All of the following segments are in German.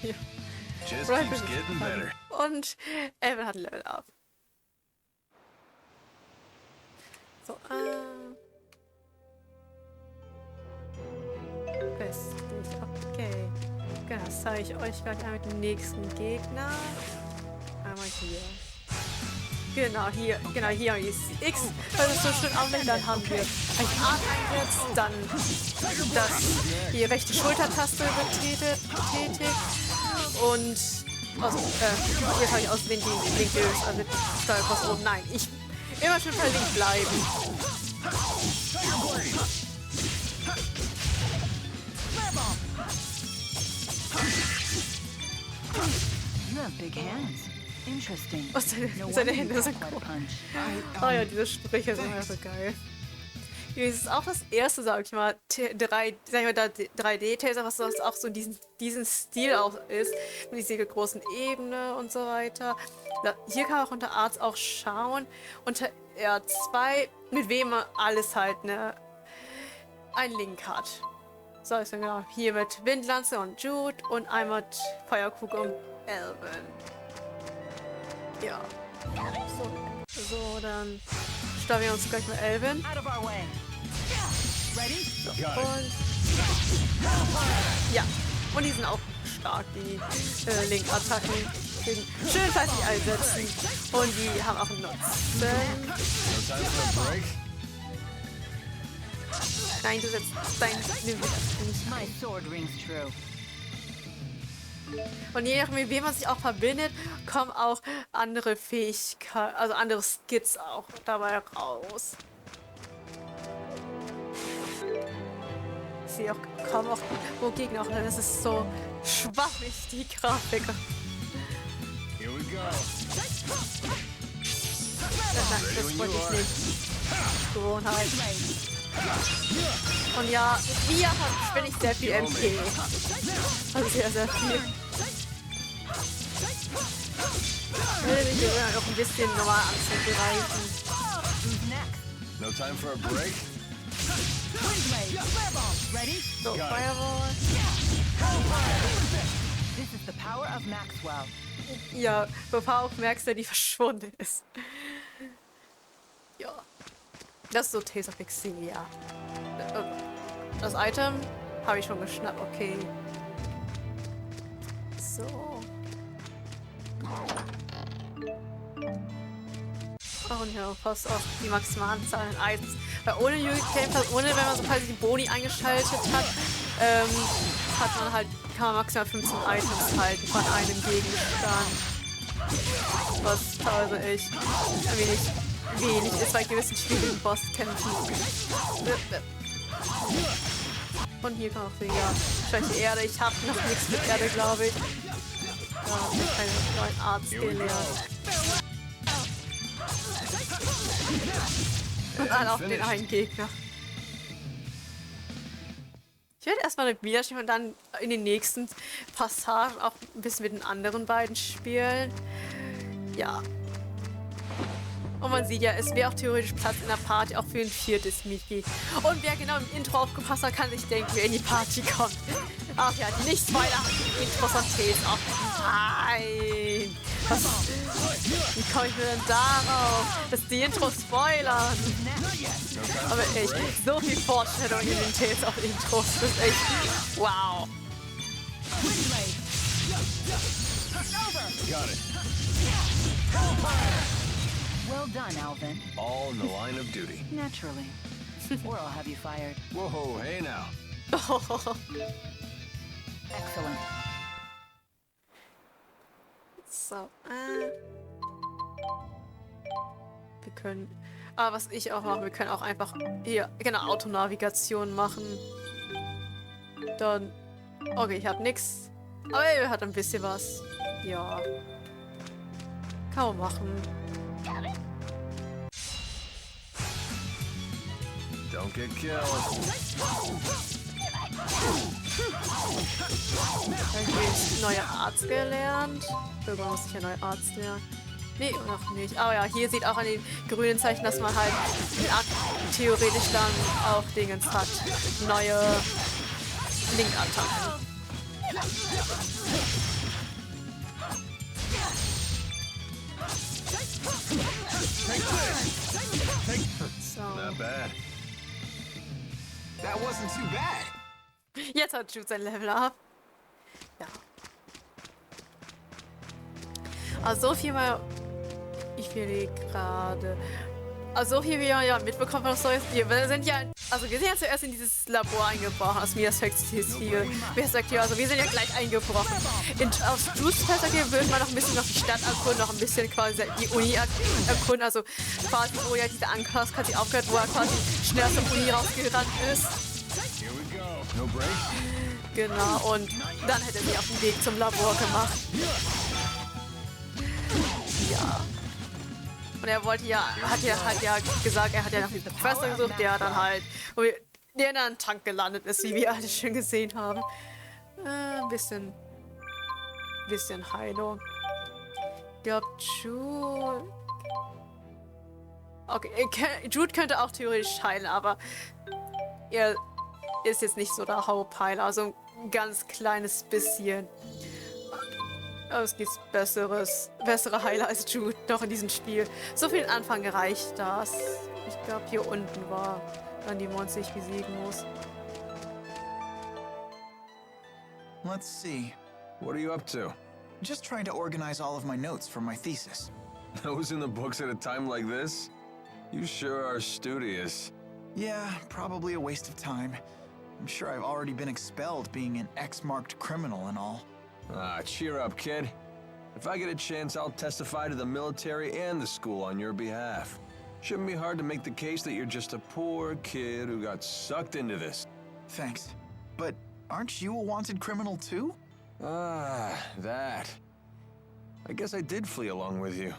Ja. Just keeps getting better. Und Elvin hat ein Level Up. So, Best nicht. Okay. Genau, das zeige ich euch gleich mal mit dem nächsten Gegner. Einmal hier. Genau, hier ist X. Weil es so schön aussieht, dann haben wir ein A eingesetzt, dann die rechte Schultertaste betätigt und jetzt habe ich aus den Link gelöst, also Steuerkurs oben. Nein, ich immer schön verlinkt bleiben. You have big hands. Interesting. Oh, seine Hände sind cool. Oh ja, diese Sprüche sind einfach geil. Es ist auch das erste, sag ich mal, 3D-Taser, was auch so diesen Stil auch ist, mit dieser großen Ebene und so weiter. Hier kann man auch unter Arts auch schauen. Unter R2, mit wem man alles halt, ne, einen Link hat. So, ist dann genau hier mit Windlanze und Jude und einmal mit Feuerkugel und Elvin. Ja. So, dann starten wir uns gleich mit Elvin. So, und ja, und die sind auch stark, die Link-Attacken. Schön fleißig einsetzen. Und die haben auch einen Nutzen. Nein, du setzt dein nicht. Und je nachdem, mit wem man sich auch verbindet, kommen auch andere Fähigkeiten, also andere Skits auch dabei raus. Ich sehe auch kaum auch wo Gegner auch, das ist so schwammig, die Grafik. Here we go. Nein, das wollte ich nicht. Gewohnheit. Und ja, Nia bin ich sehr viel MP. Also sehr, sehr viel. Ich will mich hier noch ein bisschen normal anzugreifen. No time for a break. So, Fireball. This is the power of Maxwell. Ja, bevor auch merkst du, die verschwunden ist. Ja. Das ist so Taste of Xillia. Das Item habe ich schon geschnappt, okay. So. Und ja, passt auf die maximale Anzahl an Items. Weil ohne ohne wenn man so quasi die Boni eingeschaltet hat, hat man halt, kann man maximal 15 Items halten von einem Gegenstand. Was teilweise echt wenig ist bei gewissen schwierigen Bosskämpfen. Und hier kann auch sehen, ja, schwäche Erde. Ich habe noch nichts mit Erde, glaube ich. Ja, ich habe keinen neuen Arzt gelernt. Und dann auf den einen Gegner. Ich werde erstmal mit Milla spielen und dann in den nächsten Passagen auch ein bisschen mit den anderen beiden spielen. Ja. Und man sieht ja, es wäre auch theoretisch Platz in der Party, auch für ein viertes Mitglied. Und wer genau im Intro aufgepasst hat, kann sich denken, wer in die Party kommt. Ach ja, die nicht spoilerhaften Intros und Ts. Ach nein! Wie komme ich mir denn darauf, dass die Intros spoilern? Aber echt, so viel Fortschritt in den Ts auf Intros. Das ist echt wow. Got it. Well done, Alvin. All in the line of duty. Naturally. Or I'll have you fired. Whoa, hey now. Excellent. So, wir können, was ich auch mache, wir können auch einfach hier, genau, Autonavigation machen. Dann, okay, ich habe nichts, aber er hat ein bisschen was. Ja, kann man machen. Don't get killed. Neuer Arzt gelernt. Irgendwann muss ich ja neue Arzt lernen. Nee, noch nicht. Aber ja, hier sieht auch an den grünen Zeichen, dass man halt theoretisch dann auch Dingens hat. Neue Link-Attacken. So. Not bad. That wasn't too bad. Jetzt hat Jude sein Level up. Ja. Also so viel mal. Ich will gerade. Also so viel wie wir ja mitbekommen haben, wir sind ja. Also wir sind ja zuerst in dieses Labor eingebrochen, aus Mias Perspektive. Also wir sind ja gleich eingebrochen. Aus Judes Perspektive würden wir noch ein bisschen noch die Stadt erkunden, noch ein bisschen quasi die Uni erkunden. Also quasi wo ja diese Anklass quasi aufgehört, wo er quasi schnell aus der Uni rausgerannt ist. Here we go. No break? Genau, und dann hätte er sich auf den Weg zum Labor gemacht. Ja. Und er wollte ja, hat ja gesagt, er hat ja nach dem Professor gesucht, der dann halt, der in einem Tank gelandet ist, wie wir alle schön gesehen haben. Ein bisschen Heilung. Ich glaube, Jude. Okay, Jude könnte auch theoretisch heilen, aber er ist jetzt nicht so der Hauptheiler, also ein ganz kleines bisschen. Aber es gibt bessere Heiler als Jude noch in diesem Spiel. So für den Anfang reicht das. Ich glaube, hier unten war dann die Monster, die ich besiegen muss. Let's see. What are you up to? Just trying to organize all of my notes for my thesis. Those in the books at a time like this? You sure are studious. Yeah, probably a waste of time. I'm sure I've already been expelled being an X-marked criminal and all. Ah, cheer up, kid. If I get a chance, I'll testify to the military and the school on your behalf. Shouldn't be hard to make the case that you're just a poor kid who got sucked into this. Thanks. But aren't you a wanted criminal too? Ah, that. I guess I did flee along with you.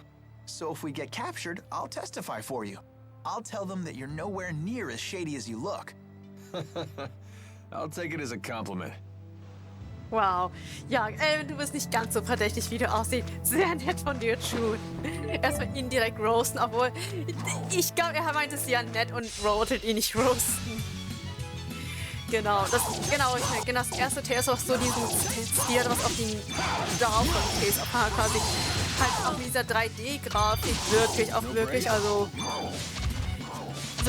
So if we get captured, I'll testify for you. I'll tell them that you're nowhere near as shady as you look. I'll take it as a compliment. Wow. Ja, du bist nicht ganz so verdächtig, wie du aussiehst. Sehr nett von dir, Jude. Erstmal ihn direkt roasten, obwohl ich glaube, er meint es ja nett und roastet ihn nicht roasten. Genau, das erste Test, was so diesen Stil, was auf den darauffolgenden Test quasi halt auch mit dieser 3D-Grafik wirklich, also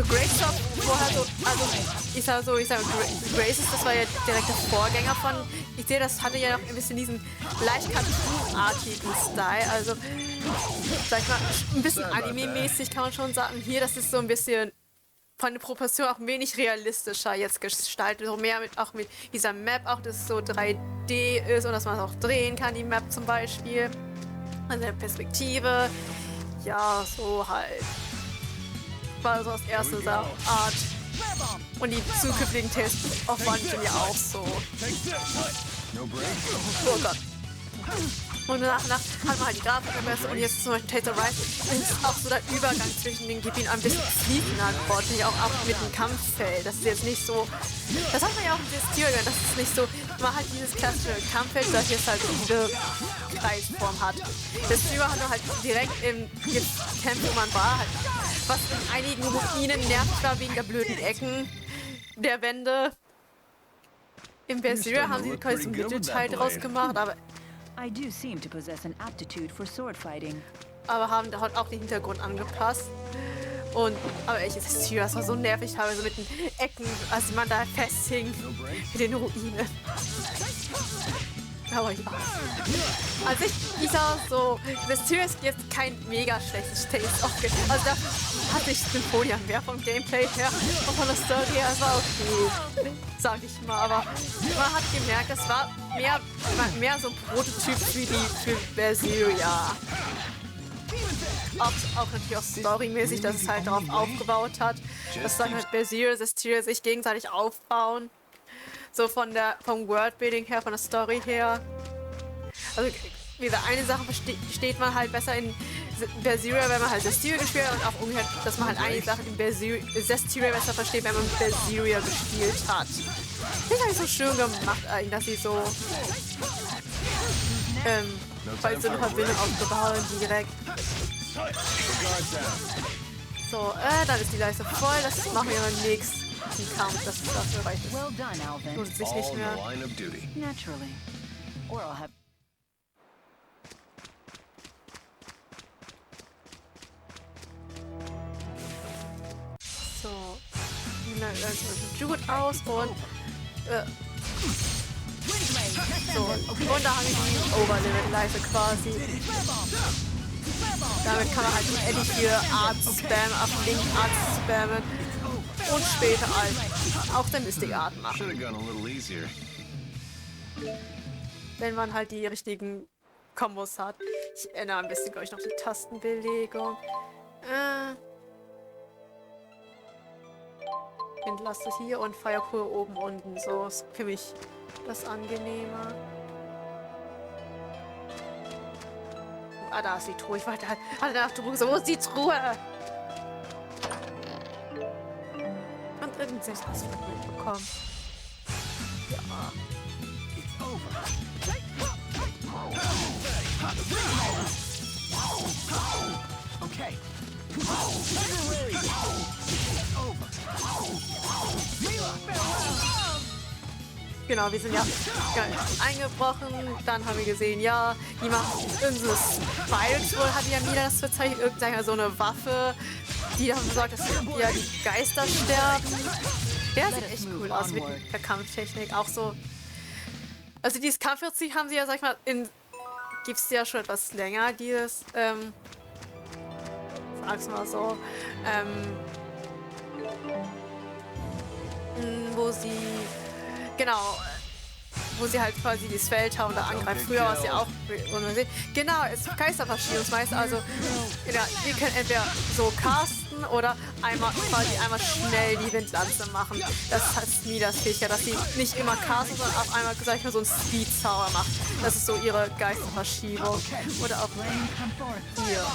Grace war vorher so, also ich sag Graces, das war ja direkt der Vorgänger von, ich sehe, das hatte ja noch ein bisschen diesen leicht cartoon-artigen Style, also sag ich mal, ein bisschen Anime-mäßig kann man schon sagen. Hier, das ist so ein bisschen von der Proportion auch wenig realistischer jetzt gestaltet, so mehr auch mit dieser Map, auch dass es so 3D ist und dass man es auch drehen kann, die Map zum Beispiel, an der Perspektive, ja, so halt. War so aus erster Art. Und die zukünftigen Tests waren ja auch so. Oh Gott. Und danach hat man halt die Grafik verbessert und jetzt zum Beispiel Taste of Rise ist auch so der Übergang zwischen den Gebieten ein bisschen fließender geworden, ja auch mit dem Kampffeld. Das ist jetzt nicht so. Das hat man ja auch in dieses Tier, das ist nicht so. Man hat dieses klassische Kampffeld, das jetzt halt diese Kreisform hat. Das Tier hat halt direkt im Camp, wo man war, halt, was in einigen Ruinen nervig war wegen der blöden Ecken der Wände. Im Berserker haben sie quasi so ein Mittelteil draus gemacht, aber I do seem to possess an aptitude for sword fighting. aber haben da halt auch den Hintergrund angepasst. Aber echt, das Tier, das war so nervig, teilweise mit den Ecken, als man da festhing mit den Ruinen. Aber ja. Also ich sag so, das Tier ist jetzt kein mega schlechtes Taste. Also da hatte ich Symphonia mehr vom Gameplay her und von der Story her, es war okay, sag ich mal. Aber man hat gemerkt, es war mehr so ein Prototyp wie die für Berseria. Auch natürlich auch storymäßig, dass es halt darauf aufgebaut hat, dass dann halt Berseria das Tier sich gegenseitig aufbauen. So vom Worldbuilding her, von der Story her. Also, wie gesagt, eine Sache versteht man halt besser in Berseria, wenn man halt Zestiria gespielt hat und auch umgekehrt, dass man halt eine Sache in Zestiria besser versteht, wenn man Berseria gespielt hat. Das ist halt so schön gemacht eigentlich, dass sie so weil so eine Verbindung aufgebaut direkt. So, dann ist die Leiste voll, das machen wir im nächsten Kampf, das dafür reicht es. Well done, Alvin. Lohnt sich nicht mehr. Naturally. Or I'll have. Jude aus und so. Und da haben wir die Overlimit-Leiste quasi. Damit kann man halt unendlich für Art spammen, auf Link Art spammen und später halt auch der Mystic-Art machen. Should have gone a little easier. Wenn man halt die richtigen Kombos hat. Ich ändere ein bisschen, glaube ich, noch die Tastenbelegung. Entlaste hier und Feuerkur oben unten. So ist für mich das angenehmer. Ah, da ist die Truhe. Ich wollte halt nach Truhe. So, wo ist die Truhe? Und irgendwas hast du mitbekommen. Ja. Okay. Genau, wir sind ja eingebrochen. Dann haben wir gesehen, ja, die machen irgendwas falsch. Wohl hat ja Milla das bezeichnet, irgendeine so eine Waffe, die dafür sorgt, dass ja die Geister sterben. Der sieht echt cool aus mit der Kampftechnik. Auch so. Also dieses Kampfprinzip haben sie ja, sag ich mal, gibt es ja schon etwas länger, dieses, sag's mal so, wo sie halt quasi dieses Feld haben und da angreifen. Früher war es ja auch, genau, es ist Geisterverschiebung. Das meiste also, ja, wir können entweder so casten oder einmal schnell die Windlanze machen. Das heißt nie das Fähigkeit, dass sie nicht immer casten, sondern auf einmal, sag ich mal, so einen Speed-Zauber macht. Das ist so ihre Geisterverschiebung. Oder auch hier.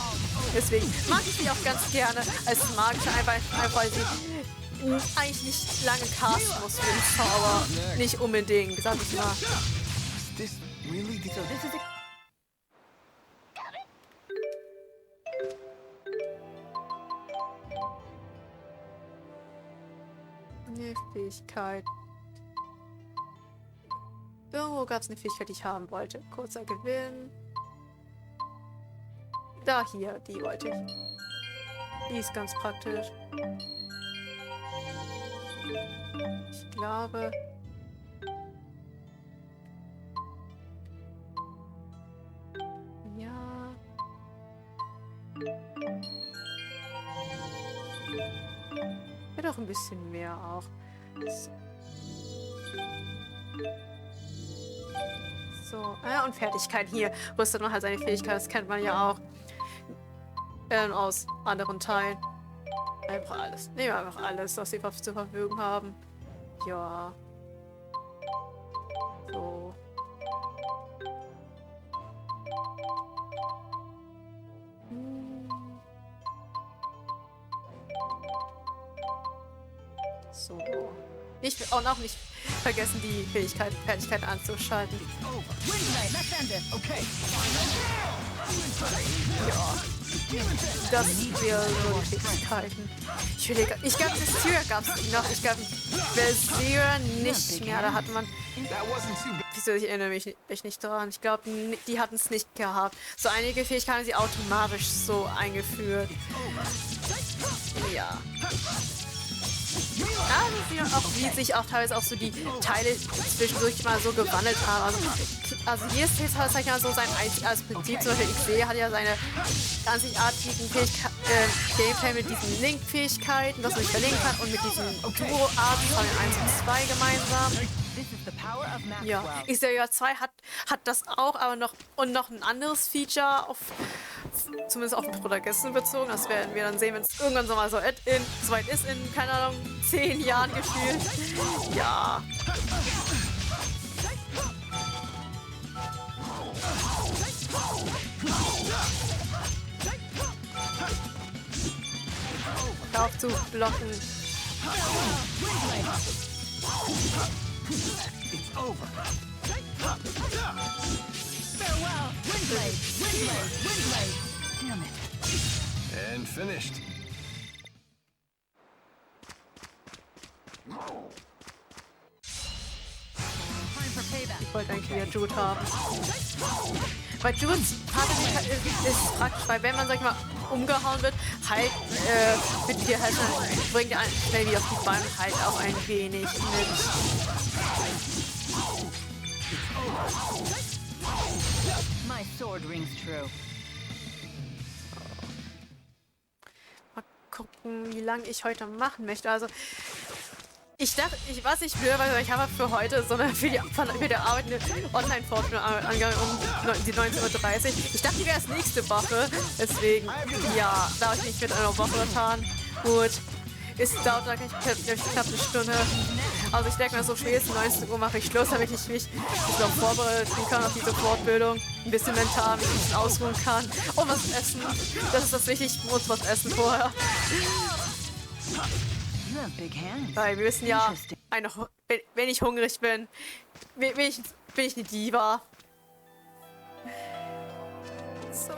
Deswegen mag ich sie auch ganz gerne als magische, einfach weil sie eigentlich nicht lange casten muss für den Zauber. Nicht unbedingt, sag ich mal. Eine Fähigkeit. Irgendwo gab es eine Fähigkeit, die ich haben wollte. Kurzer Gewinn. Da, hier, die wollte ich. Die ist ganz praktisch. Ich glaube... Ja... Ja, doch ein bisschen mehr auch. So, und Fertigkeit hier. Rüstet man halt seine Fähigkeit, das kennt man ja auch. Aus anderen Teilen. Einfach alles. Nehmen wir einfach alles, was sie zur Verfügung haben. Ja. So. So. Und auch nicht vergessen, die Fertigkeit anzuschalten. Ja. Das wäre so die Fähigkeiten. Ich glaube, das Tür gab es noch. Ich glaube, Versier nicht mehr. Da hatte man... Wieso, ich erinnere mich echt nicht daran. Ich glaube, die hatten es nicht gehabt. So einige Fähigkeiten haben sie automatisch so eingeführt. Ja. Ja, auch wie sich auch teilweise auch so die Teile zwischendurch mal so gewandelt haben. Also hier ist jetzt halt so sein einziges Prinzip. Zum Beispiel Xillia hat ja seine einzigartigen Gameplay mit diesen Link-Fähigkeiten, dass man sich verlinken kann, und mit diesen Duo-Arten von den 1 und 2 gemeinsam. Ja, Xillia 2 hat das auch, aber noch ein anderes Feature zumindest auf den Protagonisten bezogen. Das werden wir dann sehen, wenn es irgendwann so mal so weit ist, in, keine Ahnung, 10 Jahren gefühlt. Ja. Auf zu blocken. And finished. Ich wollte eigentlich wieder Jude haben. Weil Judes Part ist praktisch, weil wenn man, sag ich mal, umgehauen wird, Halt wird dir halt bringt dir schnell wieder auf die Beine und Halt auch ein wenig mit. My sword rings true. Mal gucken, wie lange ich heute machen möchte. Also ich dachte, was ich will, weil ich habe für heute, sondern für die Arbeit eine Online-Fortbildung angegangen um die 19:30 Uhr. Ich dachte, die wäre es nächste Woche. Deswegen, ja, da habe ich mich mit einer Woche getan. Gut. Es dauert knapp eine Stunde. Also ich denke mal, so spätestens 19 Uhr mache ich Schluss, damit ich mich noch vorbereiten kann auf diese Fortbildung. Ein bisschen mental, mich ein bisschen ausruhen kann. Und was essen. Das ist das Wichtigste. Ich muss was essen vorher. You have big hands. Weil wir wissen ja, wenn ich hungrig bin, bin ich eine Diva. So.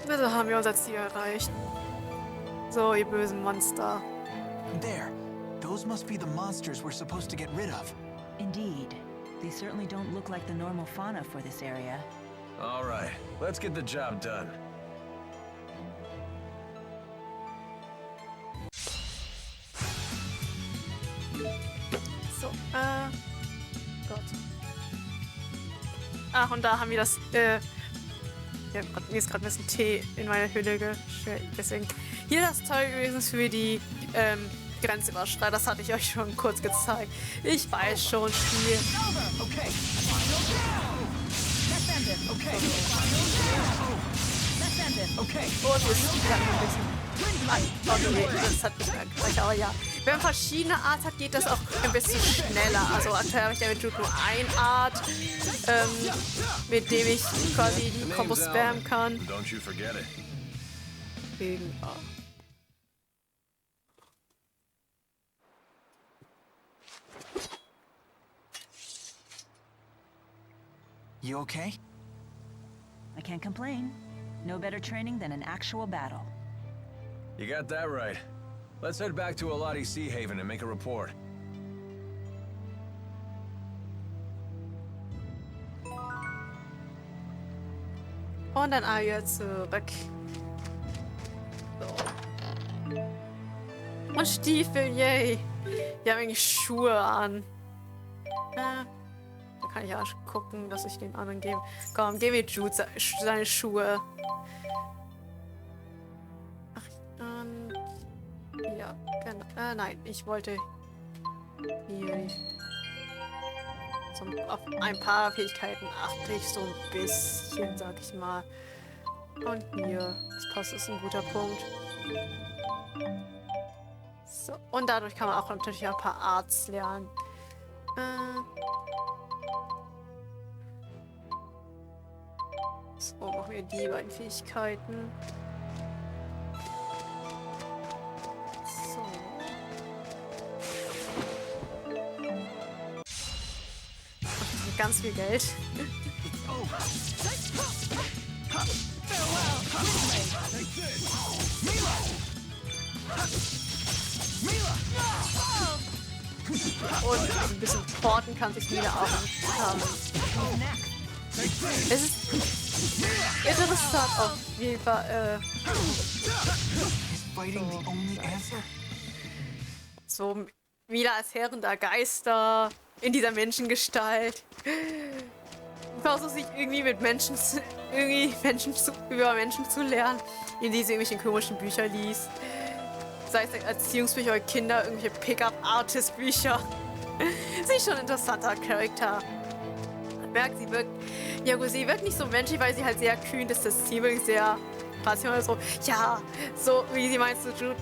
Also haben wir unser Ziel erreicht. So, ihr bösen Monster. There. Those must be the monsters we're supposed to get rid of. Indeed. They certainly don't look like the normal fauna for this area. All right, let's get the job done. So, Gott. Ach, und da haben wir das, ja, mir ist gerade ein bisschen Tee in meine Hülle geschwellt, deswegen. Hier das Teil übrigens für die, Grenzüberschreiter, das hatte ich euch schon kurz gezeigt. Ich weiß schon, Spiel. Okay. Okay. Und wir sind wieder ein bisschen. Okay, das hat nicht mehr gereicht, aber ja. Wenn man verschiedene Art hat, geht das auch ein bisschen schneller. Also aktuell habe ich ja mit Jude nur eine Art, mit dem ich quasi die Kombos spammen kann. Don't you forget it. Gegenüber. You okay? I can't complain. No better training than an actual battle. You got that right. Let's head back to Alati Sea Haven and make a report. Und dann wieder zurück. So. Und Stiefel, yay. Die haben eigentlich Schuhe an. Da kann ich ja gucken, dass ich den anderen gebe. Komm, gib mir Jude seine Schuhe. Ja, genau. Nein, ich wollte hier auf ein paar Fähigkeiten achte ich so ein bisschen, sag ich mal. Und hier, das passt, ist ein guter Punkt. So, und dadurch kann man auch natürlich ein paar Arts lernen. So, machen wir die beiden Fähigkeiten. Ganz viel Geld. Und ein bisschen porten kann sich Milla auch haben. Es ist interessant auf jeden Fall. So Milla als Herrin der Geister in dieser Menschengestalt. Versucht sich irgendwie mit Menschen über Menschen zu lernen, indem sie irgendwelche komischen Bücher liest. Sei es Erziehungsbücher oder Kinder, irgendwelche Pickup-Artist-Bücher. Sie ist schon ein interessanter Charakter. Man merkt, sie wirkt nicht so menschlich, weil sie halt sehr kühn ist, das Ziel wirklich sehr rational so. Ja, so wie sie meint zu Jude,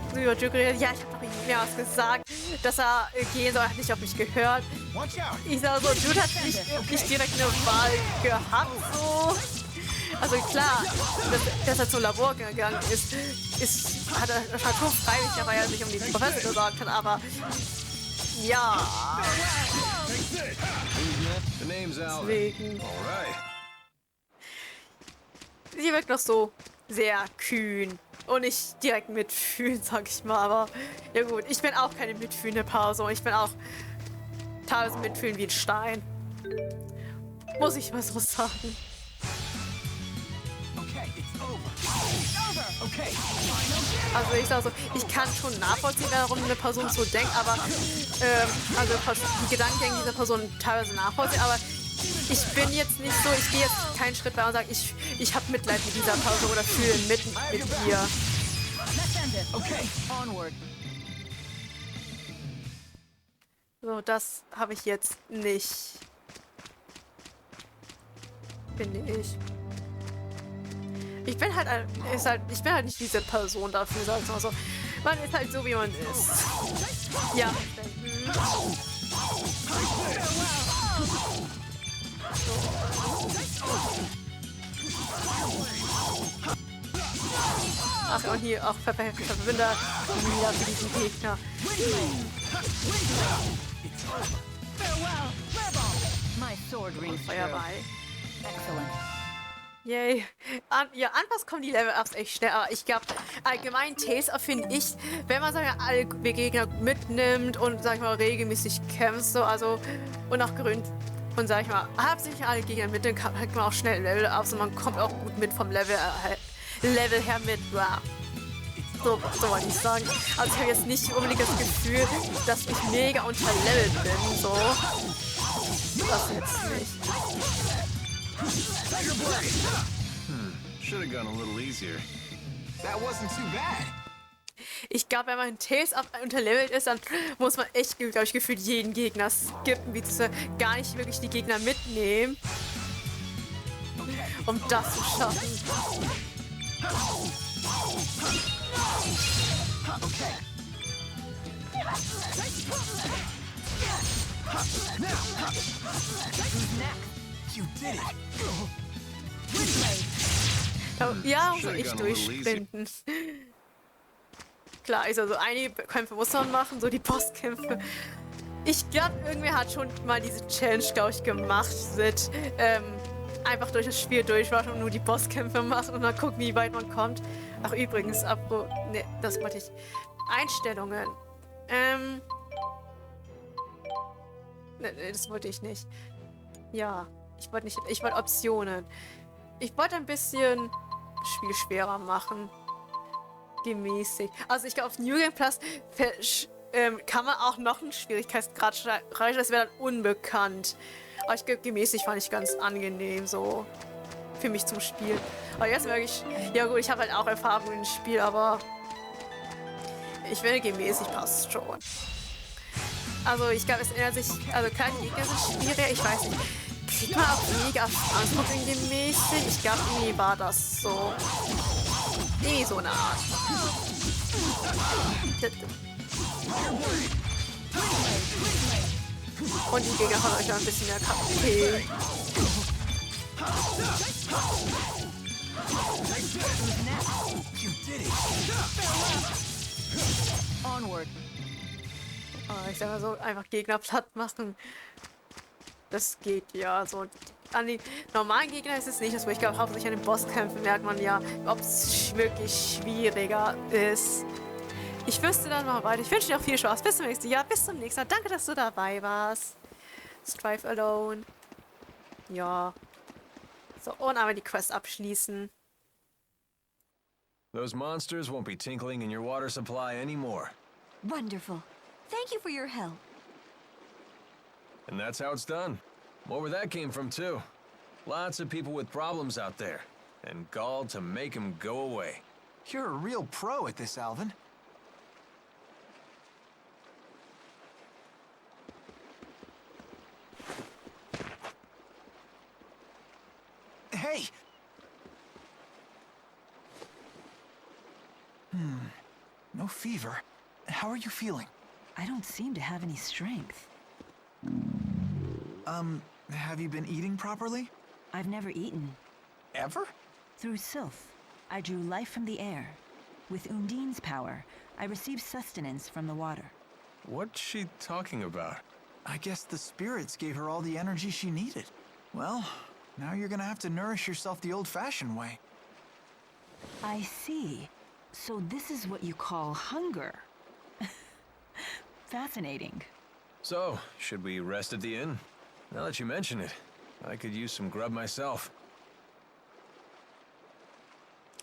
ja, ich habe doch mehr was gesagt, dass er gehen soll, er hat nicht auf mich gehört. Ich sag so, Jude hat nicht direkt eine Wahl gehabt, so. Also klar, dass er zum Labor gegangen hat er schon freiwillig, weil er sich um die Professor gesorgt hat, aber ja. Deswegen. Sie wirkt noch so sehr kühn und nicht direkt mitfühlen, sag ich mal, aber ja gut, ich bin auch keine mitfühlende Person, ich bin auch teilweise mitfühlen wie ein Stein. Muss ich mal so sagen. Also ich sag so, ich kann schon nachvollziehen, warum eine Person so denkt, aber also die Gedankengänge dieser Person teilweise nachvollziehen, aber ich bin jetzt nicht so, ich gehe jetzt keinen Schritt weiter und sage, ich habe Mitleid mit dieser Person oder fühle mit ihr. So, das habe ich jetzt nicht. Finde ich. Ich bin halt, ich bin halt nicht diese Person dafür, sag ich mal so. Man ist halt so, wie man ist. Ja. Ach, und hier auch Verbinder wieder für diesen Gegner. My sword rings true. Feuerball. Excellent. Yay. Ja, anfangs kommen die Level-Ups echt schnell, aber ich glaube, allgemein Tales finde ich, wenn man, sag ich mal, alle Gegner mitnimmt und, sag ich mal, regelmäßig kämpft, so, also, und auch grün, und, sag ich mal, hauptsächlich alle Gegner mitnimmt, hat man auch schnell Level-Ups und man kommt auch gut mit vom Level her mit, wow. So wollte ich sagen. Also ich habe jetzt nicht unbedingt das Gefühl, dass ich mega unterlevelt bin, so. Das jetzt nicht. Should have gone a little easier. That wasn't too bad. Ich glaube, wenn man in Tales unterlevelt ist, dann muss man echt, glaube ich, gefühlt jeden Gegner skippen, beziehungsweise gar nicht wirklich die Gegner mitnehmen, um das zu schaffen. You did it. Ja, muss ich durchsprinten. Klar, also einige Kämpfe muss man machen, so die Bosskämpfe. Ich glaube, irgendwer hat schon mal diese Challenge, glaube ich, gemacht, mit einfach durch das Spiel durchwaschen und nur die Bosskämpfe machen und dann gucken, wie weit man kommt. Ach, übrigens, ne, das wollte ich. Einstellungen. Ne, das wollte ich nicht. Ja, ich wollte Optionen. Ich wollte ein bisschen das Spiel schwerer machen. Gemäßigt. Also ich glaube, auf New Game Plus kann man auch noch einen Schwierigkeitsgrad reichen. Das wäre dann unbekannt. Aber ich glaube, gemäßigt fand ich ganz angenehm, so für mich zum Spiel. Aber jetzt wirklich, ja gut, ich habe halt auch Erfahrung im Spiel, aber ich finde, gemäßigt passt schon. Also ich glaube, es ändert sich, also kleine Gegner sind schwieriger, ich weiß nicht. Kriegt man auch weniger Verantwortung gemäßigt? Ich glaube, irgendwie war das so. Irgendwie so eine Art. Und die Gegner von euch haben ein bisschen mehr KP. Onward. Oh, ich sag mal so, einfach Gegner platt machen. Das geht ja so. An die normalen Gegner ist es nicht so. Ich glaube, hauptsächlich an den Bosskämpfen merkt man ja, ob es wirklich schwieriger ist. Ich wüsste dann mal weiter. Ich wünsche dir auch viel Spaß. Bis zum nächsten Jahr. Bis zum nächsten Mal. Danke, dass du dabei warst. Strive Alone. Ja. So, und einmal die Quest abschließen. Those monsters won't be tinkling in your water supply anymore. Wonderful. Thank you for your help. And that's how it's done. More where that came from, too. Lots of people with problems out there. And gall to make them go away. You're a real pro at this, Alvin. Hey! No fever. How are you feeling? I don't seem to have any strength. Have you been eating properly? I've never eaten. Ever? Through Sylph, I drew life from the air. With Undine's power, I received sustenance from the water. What's she talking about? I guess the spirits gave her all the energy she needed. Well, now you're gonna have to nourish yourself the old-fashioned way. I see. So this is what you call hunger. Fascinating. So, should we rest at the inn? Now that you mention it, I could use some grub myself.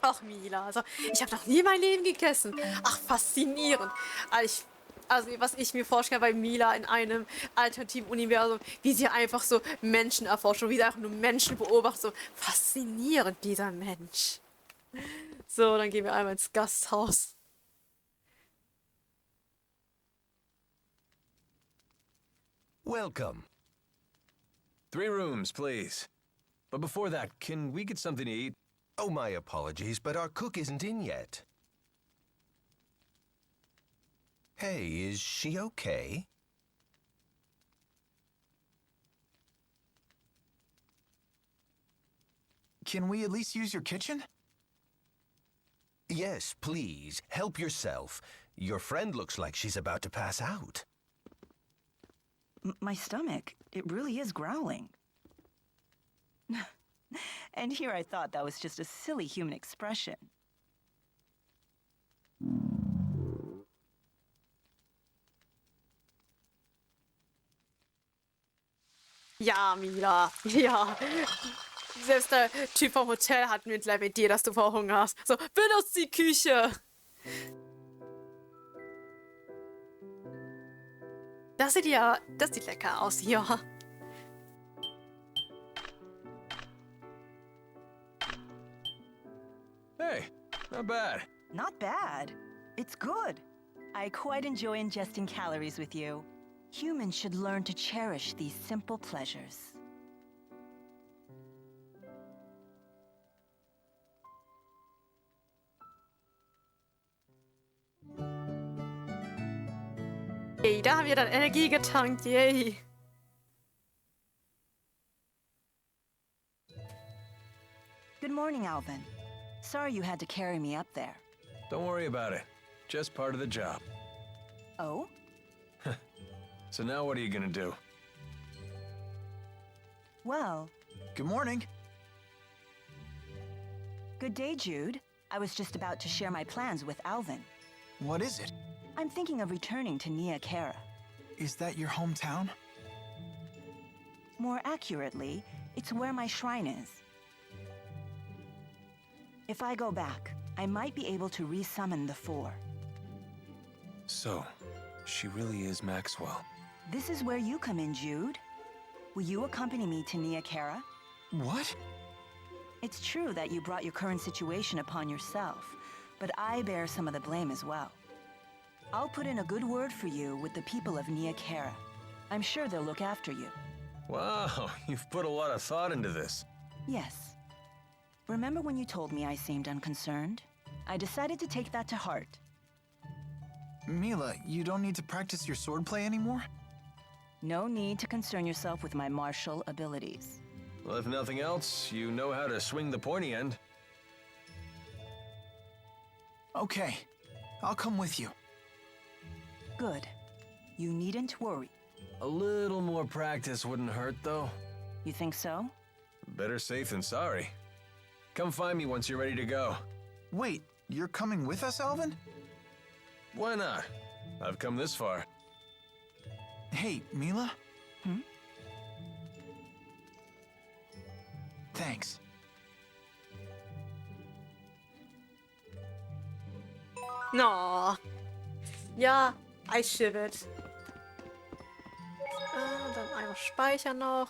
Ach, Mila, also ich habe noch nie in meinem Leben gegessen. Ach, faszinierend. Also was ich mir vorstelle bei Mila in einem alternativen Universum, wie sie einfach so Menschen erforscht, wie sie einfach nur Menschen beobachtet. So faszinierend, dieser Mensch. So, dann gehen wir einmal ins Gasthaus. Welcome. 3 rooms, please. But before that, can we get something to eat? Oh, my apologies, but our cook isn't in yet. Hey, is she okay? Can we at least use your kitchen? Yes, please, help yourself. Your friend looks like she's about to pass out. My stomach, it really is growling. And here I thought that was just a silly human expression. Ja, Mila, ja. Selbst der Typ vom Hotel hat Mitleid mit dir, dass du verhungerst. So, benutzt die Küche. Das sieht lecker aus hier. Hey, not bad. Not bad. It's good. I quite enjoy ingesting calories with you. Humans should learn to cherish these simple pleasures. Yay, da haben wir dann Energie getankt, yay. Good morning, Alvin. Sorry you had to carry me up there. Don't worry about it. Just part of the job. Oh? So now what are you gonna do? Well, Good morning. good day, Jude. I was just about to share my plans with Alvin. What is it? I'm thinking of returning to Nia-Khera. Is that your hometown? More accurately, it's where my shrine is. If I go back, I might be able to re-summon the Four. So, she really is Maxwell. This is where you come in, Jude. Will you accompany me to Nia-Khera? What? It's true that you brought your current situation upon yourself, but I bear some of the blame as well. I'll put in a good word for you with the people of Nia-Khera. I'm sure they'll look after you. Wow, you've put a lot of thought into this. Yes. Remember when you told me I seemed unconcerned? I decided to take that to heart. Milla, you don't need to practice your swordplay anymore? No need to concern yourself with my martial abilities. Well, if nothing else, you know how to swing the pointy end. Okay, I'll come with you. Good. You needn't worry. A little more practice wouldn't hurt, though. You think so? Better safe than sorry. Come find me once you're ready to go. Wait, you're coming with us, Alvin? Why not? I've come this far. Hey, Milla? Hmm? Thanks. No. Ja, I ship it. Dann einmal speichern noch.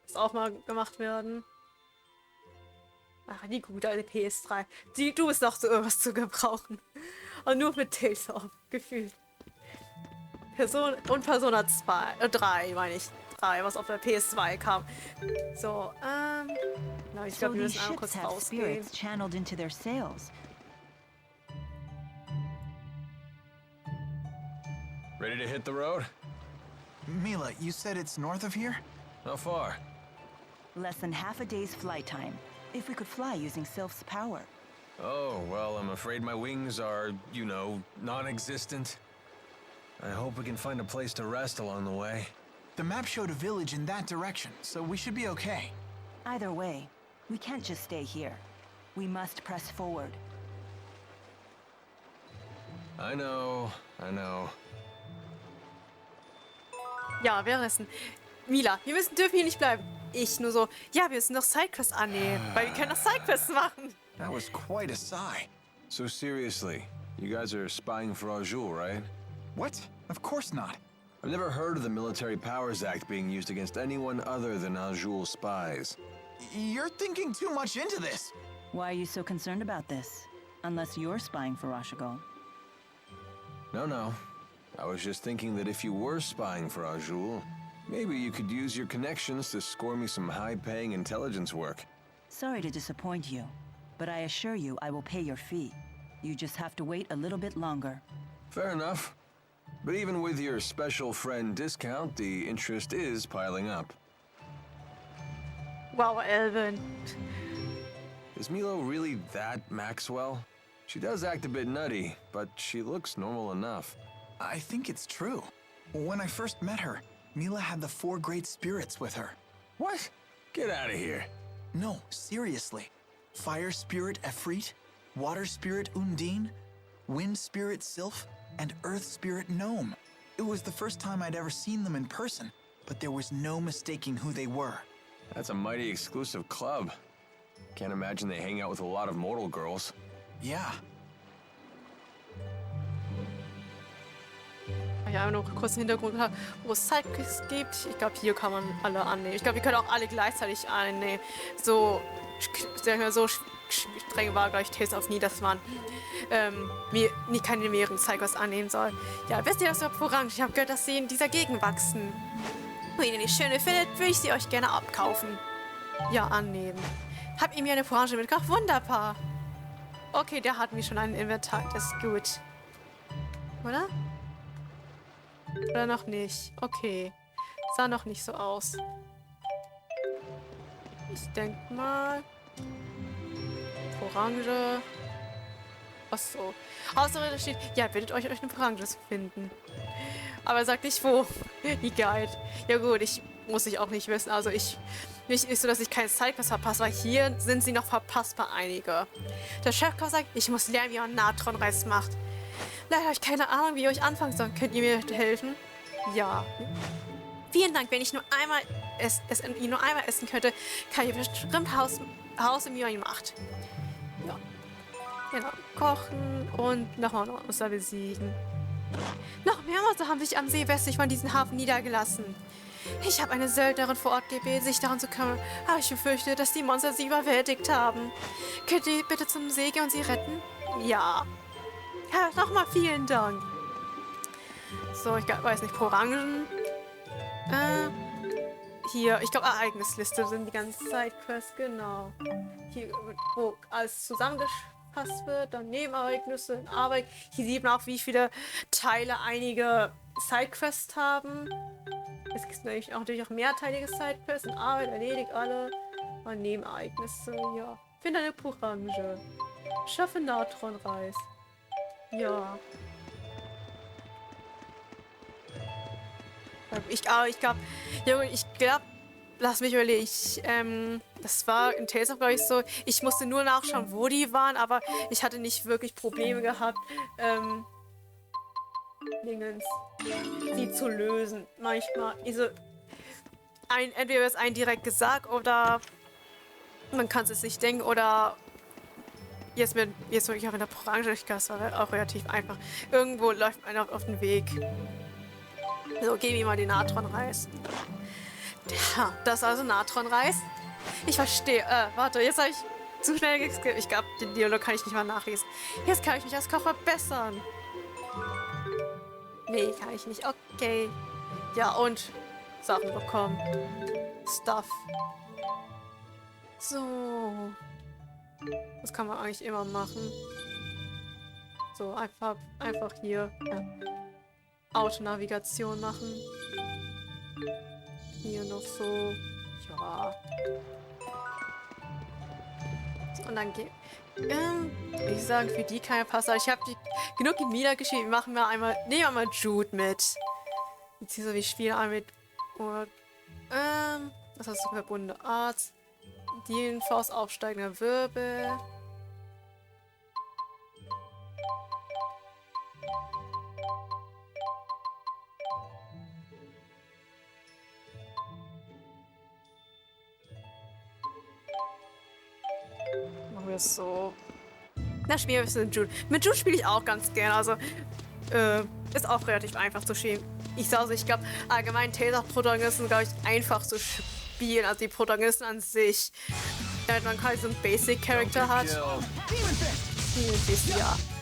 Muss auch mal gemacht werden. Ach, die gute alte PS3. Du bist noch so irgendwas zu gebrauchen. Und nur mit Tales of gefühlt. Persona 3, meine ich. 3, was auf der PS2 kam. So, na, ich glaube, wir müssen einmal kurz rausgehen. Spirits channeled into their sails. Ready to hit the road? Milla, you said it's north of here? How far? Less than half a day's flight time. If we could fly using Sylph's power. Oh, well, I'm afraid my wings are, you know, non-existent. I hope we can find a place to rest along the way. The map showed a village in that direction, so we should be okay. Either way, we can't just stay here. We must press forward. I know. Ja, währenddessen. Mila, dürfen hier nicht bleiben. Ich nur so, ja, wir müssen noch Sidequests annehmen, weil wir können noch Sidequests machen. That was quite a sigh. So seriously, you guys are spying for Ajul, right? What? Of course not. I've never heard of the Military Powers Act being used against anyone other than Ajul spies. You're thinking too much into this. Why are you so concerned about this? Unless you're spying for Ashigol. No. I was just thinking that if you were spying for Ajul, maybe you could use your connections to score me some high-paying intelligence work. Sorry to disappoint you, but I assure you I will pay your fee. You just have to wait a little bit longer. Fair enough. But even with your special friend discount, the interest is piling up. Wow, Elvin. Is Milo really that Maxwell? She does act a bit nutty, but she looks normal enough. I think it's true. When I first met her, Milla had the 4 great spirits with her. What? Get out of here. No, seriously. Fire spirit Efreet, water spirit Undine, wind spirit Sylph, and earth spirit Gnome. It was the first time I'd ever seen them in person, but there was no mistaking who they were. That's a mighty exclusive club. Can't imagine they hang out with a lot of mortal girls. Yeah. Ja, noch einen kurzen Hintergrund, wo es Sidekicks gibt. Ich glaube, hier kann man alle annehmen. Ich glaube, wir können auch alle gleichzeitig annehmen. So streng war gleich Test auf nie, dass man keine mehreren Sidekicks annehmen soll. Ja, wisst ihr, was überhaupt voran? Ich habe gehört, dass sie in dieser Gegend wachsen. Wenn ihr die schöne findet, würde ich sie euch gerne abkaufen. Ja, annehmen. Hab ihr mir eine Branche mitgebracht? Wunderbar. Okay, der hat mir schon ein Inventar. Das ist gut. Oder? Oder noch nicht? Okay. Sah noch nicht so aus. Ich denke mal... Orange. Achso. Außer da steht, ja, bittet euch eine Orange zu finden. Aber er sagt nicht wo. Wie geil. Ja gut, muss ich auch nicht wissen. Also nicht ist so, dass ich keine Sidequests verpasse, weil hier sind sie noch verpassbar einige. Der Chefkoch sagt, ich muss lernen, wie man einen Natronreis macht. Leider habe ich keine Ahnung, wie ihr euch anfangen soll. Könnt ihr mir helfen? Ja. Vielen Dank, wenn ich nur einmal essen könnte, kann ich bestimmt Haus im Jahr macht. Ja. Genau. Kochen und nochmal Monster besiegen. Noch mehr Monster haben sich am See westlich von diesem Hafen niedergelassen. Ich habe eine Söldnerin vor Ort gebeten, sich darum zu kümmern, aber ich befürchte, dass die Monster sie überwältigt haben. Könnt ihr bitte zum See gehen und sie retten? Ja. Ja, nochmal vielen Dank. So, ich weiß nicht, Orangen. Hier, ich glaube, Ereignisliste sind die ganze Sidequests, genau. Hier, wo alles zusammengefasst wird, dann Nebenereignisse, Arbeit. Hier sieht man auch, wie viele Teile einige Sidequests haben. Es gibt natürlich auch mehrteilige Sidequests. Arbeit erledigt alle. Und Nebenereignisse, ja. Finde eine Orange. Schaffe Natronreis. Ja. Ich glaube, lass mich überlegen, das war in Tales of, glaube ich, so, ich musste nur nachschauen, wo die waren, aber ich hatte nicht wirklich Probleme gehabt, sie zu lösen. Manchmal, entweder wird es einem direkt gesagt, oder man kann es sich denken, oder jetzt wirklich auch in der Orange-Gasse war auch relativ einfach. Irgendwo läuft einer auf den Weg. So, geben wir mal den Natronreis. Ja, das ist also Natronreis. Ich verstehe. Warte, jetzt habe ich zu schnell geskippt. Ich glaube, den Dialog kann ich nicht mal nachlesen. Jetzt kann ich mich als Koch verbessern. Nee, kann ich nicht. Okay. Ja, und Sachen bekommen. Stuff. So. Das kann man eigentlich immer machen. So, einfach hier. Ja. Autonavigation machen. Hier noch so. Ja. Und dann geht. Ich sagen, für die keine Passage. Ich habe genug in Milla geschrieben. Nehmen wir mal Jude mit. Beziehungsweise wir spielen einmal mit. Oder, was hast du für verbundene Arzt? Die Faust aufsteigender Wirbel. wir es so. Na, spielen wir ein bisschen Jude. Mit Jude spiele ich auch ganz gerne. Also, ist auch relativ einfach zu spielen. Ich glaube, allgemein Taser-Protagonisten, glaube ich, einfach zu spielen. Also die Protagonisten an sich. Damit man quasi so einen Basic-Character hat. Ja.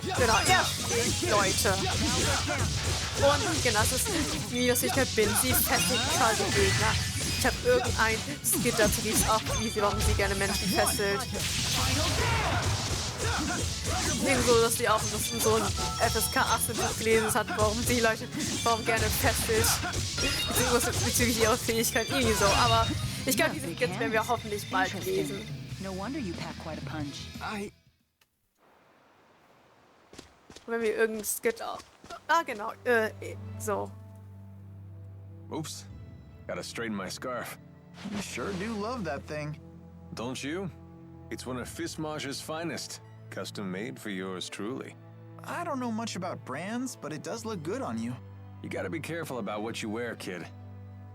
Genau, er steht, Leute. Und genau, das ist, wie das ich bin. Sie fesselt quasi Gegner. Ich habe irgendein Skit dazu, die ist auch easy, warum sie gerne Menschen fesselt. Ebenso, dass sie auch so ein FSK 18 Buch gelesen hat, warum gerne fesselt. Bezüglich ihrer Fähigkeit, irgendwie so. Aber ich glaube, diese Skits werden wir hoffentlich bald lesen. Wenn wir irgendein Skit auch. Genau. So. Oops. Gotta straighten my scarf. You sure do love that thing. Don't you? It's one of Fismage's finest. Custom made for yours truly. I don't know much about brands, but it does look good on you. You gotta be careful about what you wear, kid.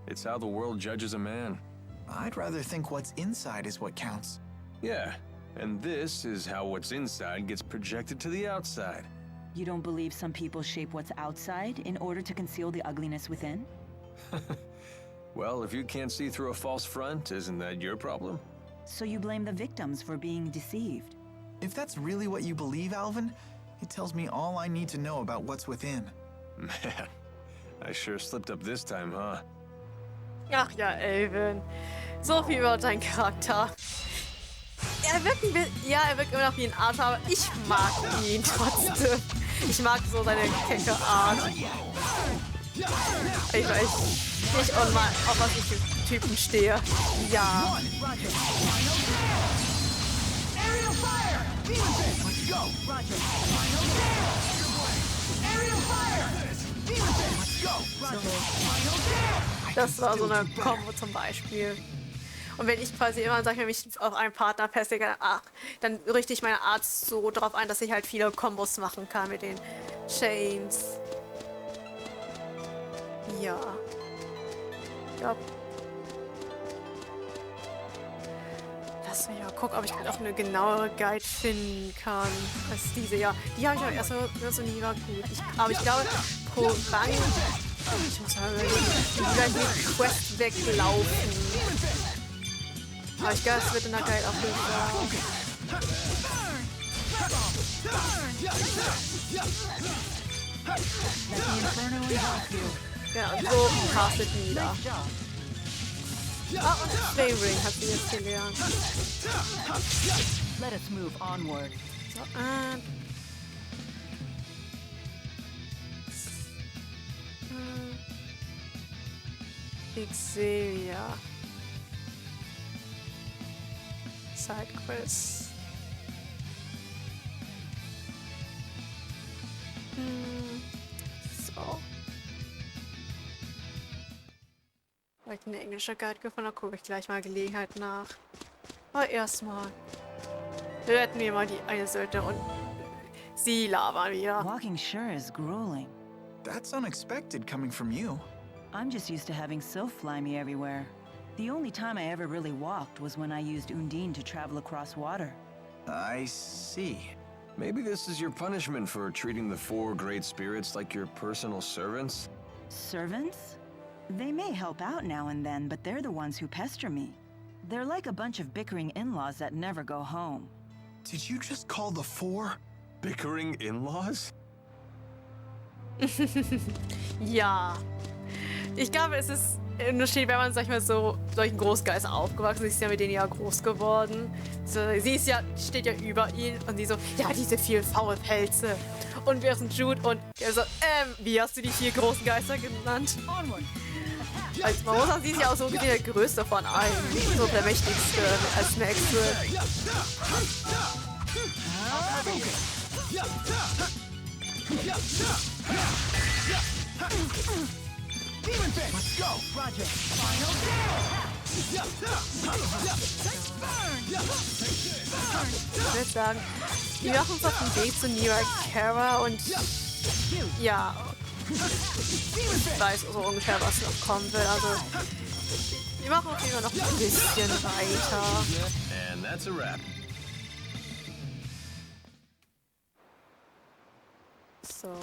It's how the world judges a man. I'd rather think what's inside is what counts. Yeah, and this is how what's inside gets projected to the outside. You don't believe some people shape what's outside in order to conceal the ugliness within? Well, if you can't see through a false front, isn't that your problem? So you blame the victims for being deceived? If that's really what you believe, Alvin, it tells me all I need to know about what's within. Man, I sure slipped up this time, huh? Ach ja, Alvin. So viel über deinen Charakter. Er wirkt immer noch wie ein Arsch, aber ich mag ihn trotzdem. Ich mag so seine kecke Art. Ich weiß nicht, auf was ich für Typen stehe. Ja. Das war so eine Kombo zum Beispiel. Und wenn ich quasi immer, sag ich mal, mich auf einen Partner festlege, dann richte ich meine Art so darauf ein, dass ich halt viele Kombos machen kann mit den Chains. Ja. Ja. Lass mich mal gucken, ob ich auch eine genauere Guide finden kann als diese. Ja, die habe ich auch erst so nie war gut. Aber ich glaube, pro Rang. Ich muss mal überlegen, wie gleich die Quest weglaufen. Aber ich glaube, es wird in der Guide auch gesagt. Ja, und so castet Milla. Und Flavoring hat sie jetzt gelernt. Let us move onward. So, Xillia. Sidequest. So. Habe ich eine englische Guide gefunden? Da gucke ich gleich mal Gelegenheit nach. Aber erstmal retten wir mal die eine Seite und sie labern wieder. Walking sure is grueling. That's unexpected coming from you. I'm just used to having Sylph fly me everywhere. The only time I ever really walked was when I used Undine to travel across water. I see. Maybe this is your punishment for treating the 4 great spirits like your personal servants? Servants? They may help out now and then, but they're the ones who pester me. They're like a bunch of bickering in-laws that never go home. Did you just call the 4? Bickering in-laws? Ja. Ich glaube, es ist ein Unterschied, wenn man, sag ich mal, so solchen Großgeistern aufgewachsen ist, ja mit denen ja groß geworden. So, sie ist ja, steht ja über ihn und sie so, ja, diese 4 Faulpelze. Und wir sind Jude und er so, wie hast du die 4 großen Geister genannt? Also man muss sagen, sie ist ja auch so gesehen der größte von allen. So der mächtigste als Max wird. Ich würde sagen, wir machen uns auf den Weg zu Nia-Khera und ja, ich weiß so ungefähr, was noch kommen will. Also, wir machen auf jeden Fall noch ein bisschen weiter. And that's a wrap. So.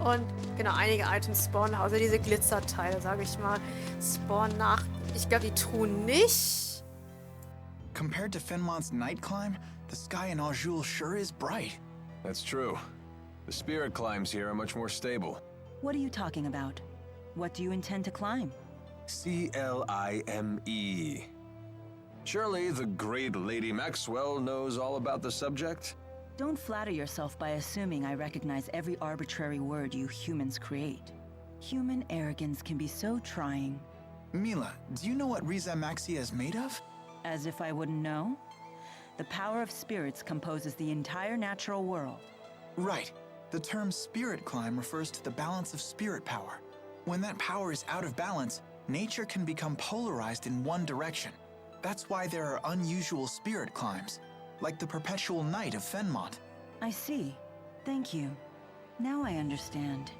Und genau, einige Items spawnen, außer diese Glitzerteile, sage ich mal, spawnen nach. Ich glaube, die Truhen nicht. Compared to Fenmont's night climb, the sky in Aujul sure is bright. That's true. The spirit climbs here are much more stable. What are you talking about? What do you intend to climb? Climbe. Surely the great Lady Maxwell knows all about the subject? Don't flatter yourself by assuming I recognize every arbitrary word you humans create. Human arrogance can be so trying. Milla, do you know what Riza Maxia is made of? As if I wouldn't know? The power of spirits composes the entire natural world. Right. The term spirit climb refers to the balance of spirit power. When that power is out of balance, nature can become polarized in one direction. That's why there are unusual spirit climbs, like the perpetual night of Fenmont. I see. Thank you. Now I understand.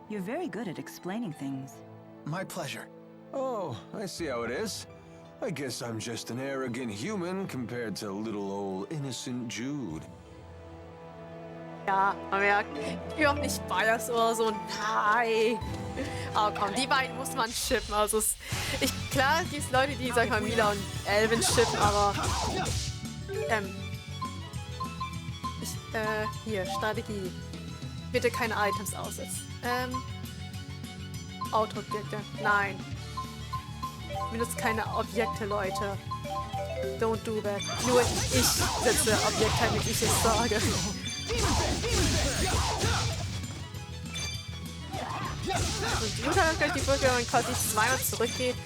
You're very good at explaining things. My pleasure. Oh, I see how it is. I guess I'm just an arrogant human compared to little old innocent Jude. Ja, man merkt, überhaupt nicht bias oder so, nein. Aber komm, die beiden muss man shippen. Also klar gibt es Leute, die, sag ich mal, Milla und Elvin shippen, aber hier, Strategie. Bitte keine Items aussetzen. Autoobjekte, nein. Benutzt keine Objekte, Leute. Don't do that. Nur ich setze Objekte, wenn ich es sage. Und die Mutter hat gleich die Brücke, wenn man quasi zweimal zurückgeht.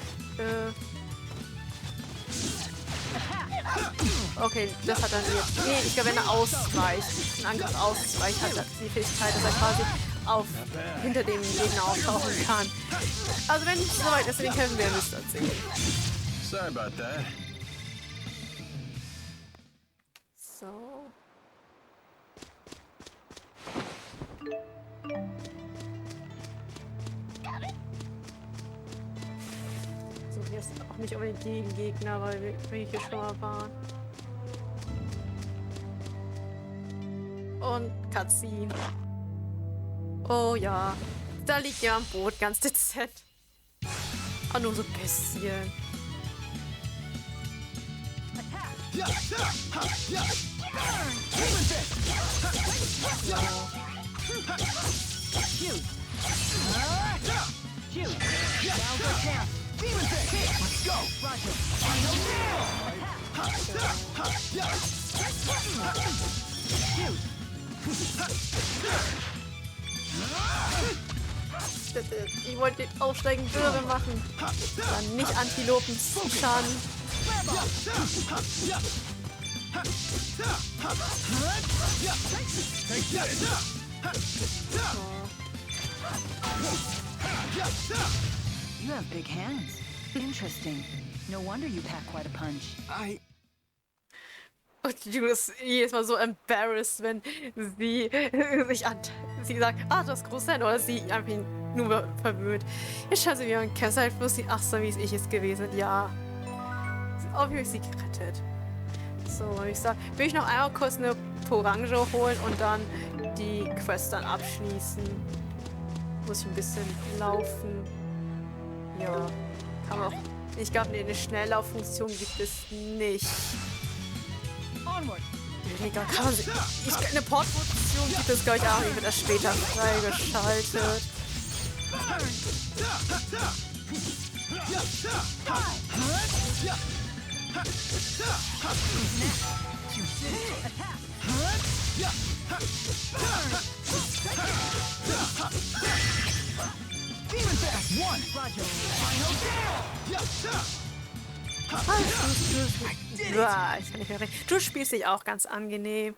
Okay, das hat er jetzt. Nee, ich glaube, wenn er ausweicht, einen Angriff ausweicht, hat er die Fähigkeit, dass er quasi hinter dem Gegner auftauchen kann. Also wenn es soweit ist, den kämpfen wir, müsst ihr sehen. Sorry about that. So. So, hier ist auch nicht unbedingt die Gegner, weil wir hier schon mal waren. Und Cutscene. Oh ja, da liegt ja am Boot, ganz dezent. Ah, nur so ein bisschen. Ich wollte den aufsteigenden Wirbel machen. Dann nicht Antilopen-Schaden. You have big hands. Interesting. No wonder you pack quite a punch. Und Jude ist jedes Mal so embarrassed, wenn sie sie sagt, du hast große Hände, oder sie einfach nur verwöhnt. Jetzt schaut sie wie ein Kessel, bloß sie, ach so, wie es ich es gewesen. Ja. Obviously sie gerettet. So, ich sag, will ich noch einmal kurz eine Orange holen und dann die Quest dann abschließen. Muss ich ein bisschen laufen. Ja. Kann man auch. Ich glaube, eine Schnelllauffunktion gibt es nicht. Egal, kann man eine Portfunktion gibt es, glaube ich, auch. Die wird erst später freigeschaltet. Ja, ich kann nicht mehr reden. Du spielst dich auch ganz angenehm.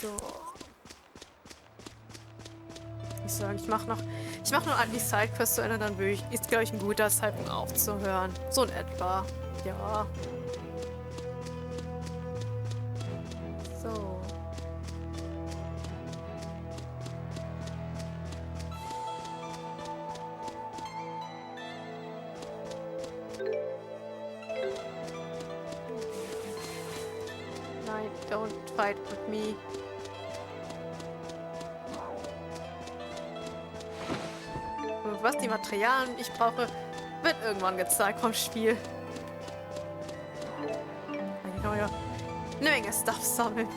So. Ich sage, ich mach noch die Sidequest zu Ende, dann ist, glaube ich, ein guter Zeitpunkt aufzuhören. So in etwa. Ja. So. Nein, don't Fight with me. Und was die Materialien ich brauche, wird irgendwann gezeigt vom Spiel. Hier kann man ja eine Menge Stuff sammeln.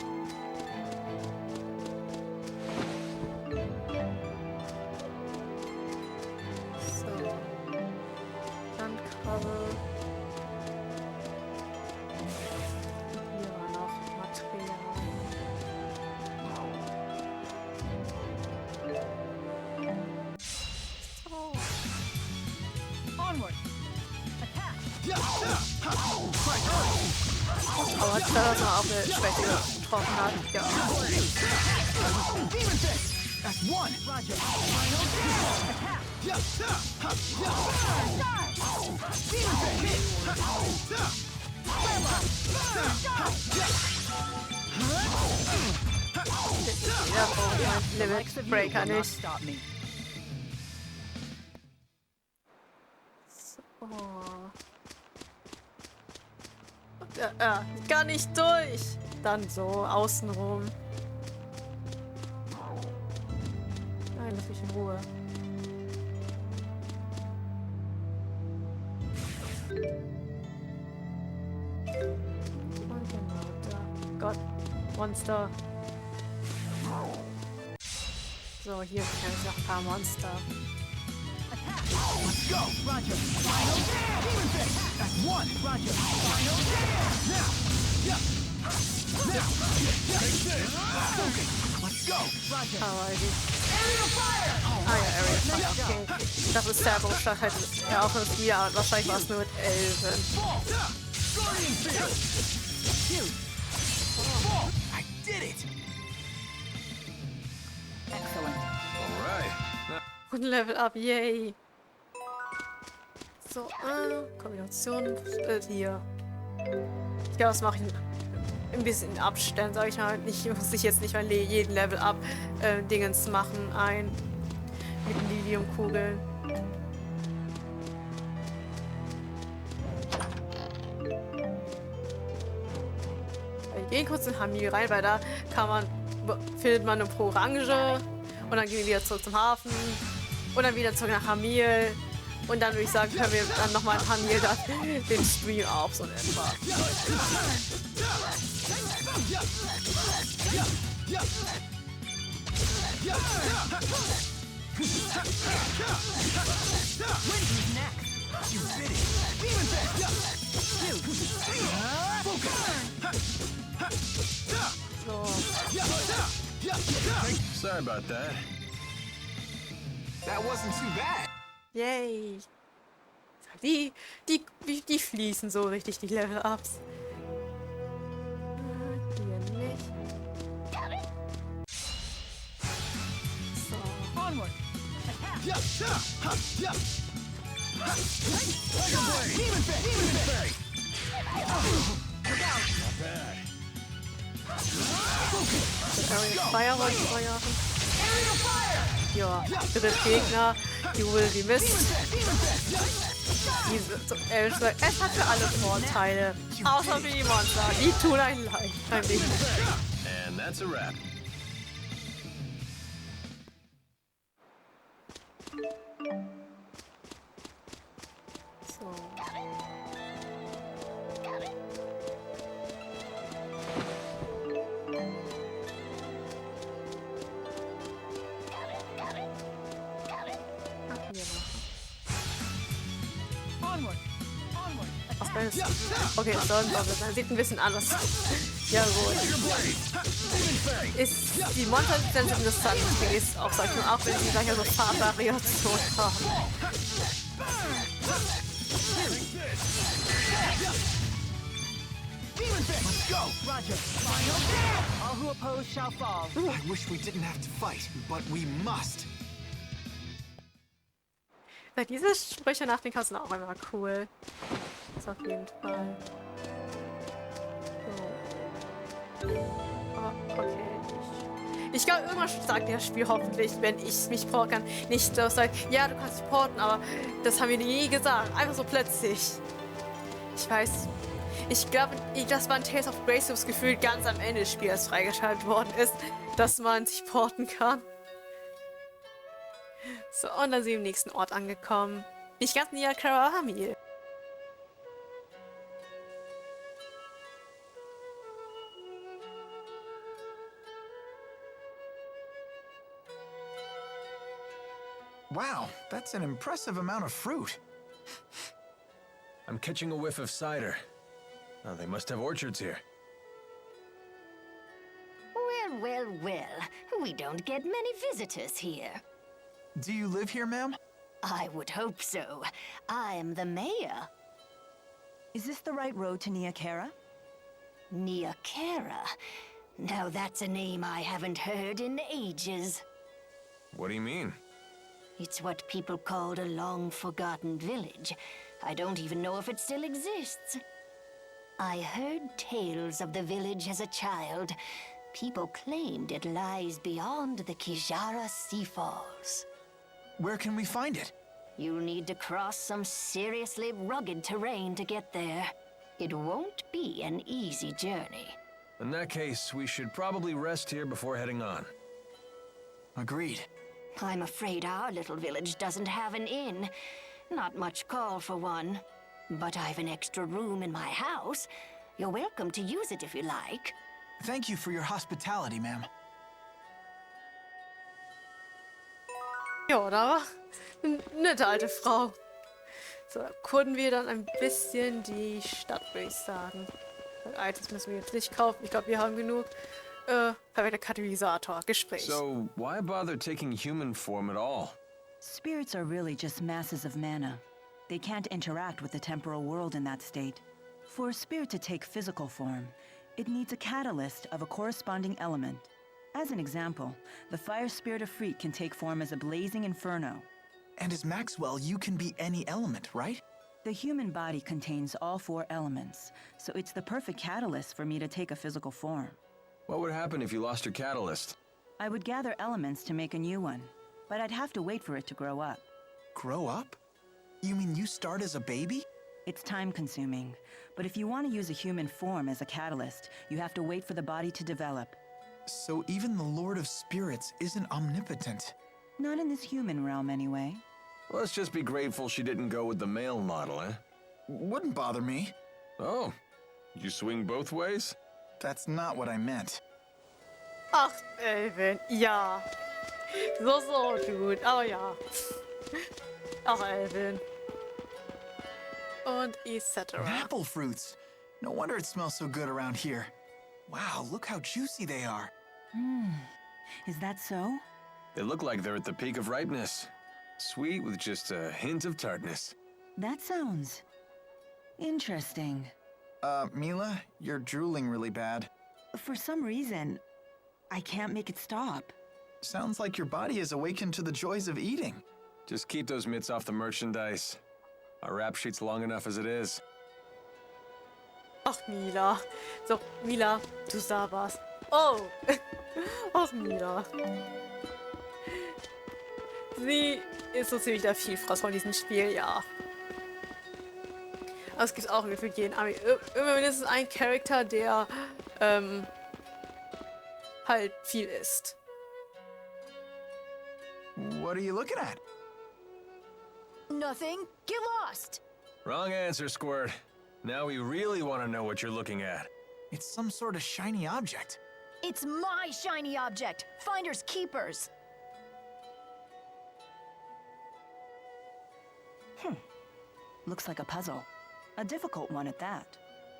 So. Dann Kabel. Hier war noch Material. So. Onward! Attack! Aber ich glaube, dass man auch eine Schwäche getroffen hat. Ja. That's one. Roger. Final attack! Ja, oh, Limit Breaker Will not nicht. stop me. So. Gar nicht durch. Dann so, außenrum. Nein, lass mich in Ruhe. Und genau da. Gott, Monster. So, hier kann ich noch ein paar Monster. Let's go. Roger. Final demon fist. That's one. Roger. Final Now. Yeah. Now. Take this. Focus. Let's go. Roger. Aber die. Aerial fire! Ah ja, Area Fire, okay. Das ist Servo, statt halt ja auch ein Spiel, aber wahrscheinlich war es nur mit Elfen. Fall. Guardian field. Shoot. Fall. I did it. Excellent. All right. Und Level Up, yay! So, Kombination, hier. Ich glaube, das mache ich ein bisschen in Abständen, sage ich mal. Muss ich jetzt nicht mal jeden Level Up Dingens machen, mit Liliumkugeln. Ich gehe kurz in Hamil rein, weil da findet man eine pro Orange und dann gehen wir wieder zurück zum Hafen und dann wieder zurück nach Hamil und dann würde ich sagen, können wir dann nochmal in Hamil den Stream auf, so in etwa. Who's next? You did it. Demon fist. So. Sorry about that. That wasn't too bad. Yay! Die fließen so richtig, die Level-Ups. Hier nicht. So. Onward. Attack. Demon fist. Fire wollte ich feuern. Ja, dritte Gegner, you will be missed. Es hat für alle Vorteile, außer für die Monster. Die tun einen leid beim Leben. And that's a wrap. So. Onward. Onward. Ach, okay, das sieht ein bisschen anders. Ja gut. Ist die Monster-Lizenz interessant, ist auch, sag ich mal, auch wenn sie gleich so Farbvariationen haben. Let's go. Roger. Final. All who oppose shall fall. I wish we didn't have to fight, but we must. Ja, diese Sprüche nach den Kassen auch immer cool. Das auf jeden Fall. So. Aber okay. Ich glaube, irgendwann sagt das Spiel hoffentlich, wenn ich mich porten kann, nicht so sagt, ja, du kannst dich porten, aber das haben wir nie gesagt. Einfach so plötzlich. Ich weiß. Ich glaube, das war ein Tales of Grace, das Gefühl ganz am Ende des Spiels freigeschaltet worden ist, dass man sich porten kann. So, und dann sind wir im nächsten Ort angekommen. Nicht ganz Nia-Khera, aber Hamil. Wow, that's an impressive amount of fruit. I'm catching a whiff of cider. Oh, they must have orchards here. Well, well, well. We don't get many visitors here. Do you live here, ma'am? I would hope so. I am the mayor. Is this the right road to Nia-Khera? Nia-Khera. Now that's a name I haven't heard in ages. What do you mean? It's what people called a long-forgotten village. I don't even know if it still exists. I heard tales of the village as a child. People claimed it lies beyond the Kijara Sea Falls. Where can we find it? You'll need to cross some seriously rugged terrain to get there. It won't be an easy journey. In that case, we should probably rest here before heading on. Agreed. I'm afraid our little village doesn't have an inn. Not much call for one. But I've an extra room in my house. You're welcome to use it if you like. Thank you for your hospitality, ma'am. Ja, da war eine nette alte Frau. So, erkunden wir dann ein bisschen die Stadt, würde ich sagen. Items müssen wir jetzt nicht kaufen. Ich glaube, wir haben genug. Perfekter Katalysator. Gespräch. So, why bother taking human form at all? Spirits are really just masses of mana. They can't interact with the temporal world in that state. For a spirit to take physical form, it needs a catalyst of a corresponding element. As an example, the fire spirit of Freet can take form as a blazing inferno. And as Maxwell, you can be any element, right? The human body contains all 4 elements, so it's the perfect catalyst for me to take a physical form. What would happen if you lost your catalyst? I would gather elements to make a new one, but I'd have to wait for it to grow up. Grow up? You mean you start as a baby? It's time-consuming, but if you want to use a human form as a catalyst, you have to wait for the body to develop. So even the Lord of Spirits isn't omnipotent. Not in this human realm, anyway. Let's just be grateful she didn't go with the male model, eh? Wouldn't bother me. Oh, you swing both ways? That's not what I meant. Ach, Elvin, ja. So gut, aber ja. Ach, Elvin. Und etc. Apple fruits. No wonder it smells so good around here. Wow, look how juicy they are. Is that so? They look like they're at the peak of ripeness. Sweet with just a hint of tartness. That sounds interesting. Milla, you're drooling really bad. For some reason, I can't make it stop. Sounds like your body has awakened to the joys of eating. Just keep those mitts off the merchandise. Our rap sheet's long enough as it is. Ach, Milla. So, Milla, du da warst. Oh. Ach, Milla. Sie ist so ziemlich der Vielfraß von diesem Spiel, ja. Aber es gibt auch für jeden Army. Immer mindestens ein Charakter, der halt viel isst. What are you looking at? Nothing. Get lost. Wrong answer, Squirt. Now we really want to know what you're looking at. It's some sort of shiny object. It's my shiny object. Finders keepers. Looks like a puzzle. A difficult one at that.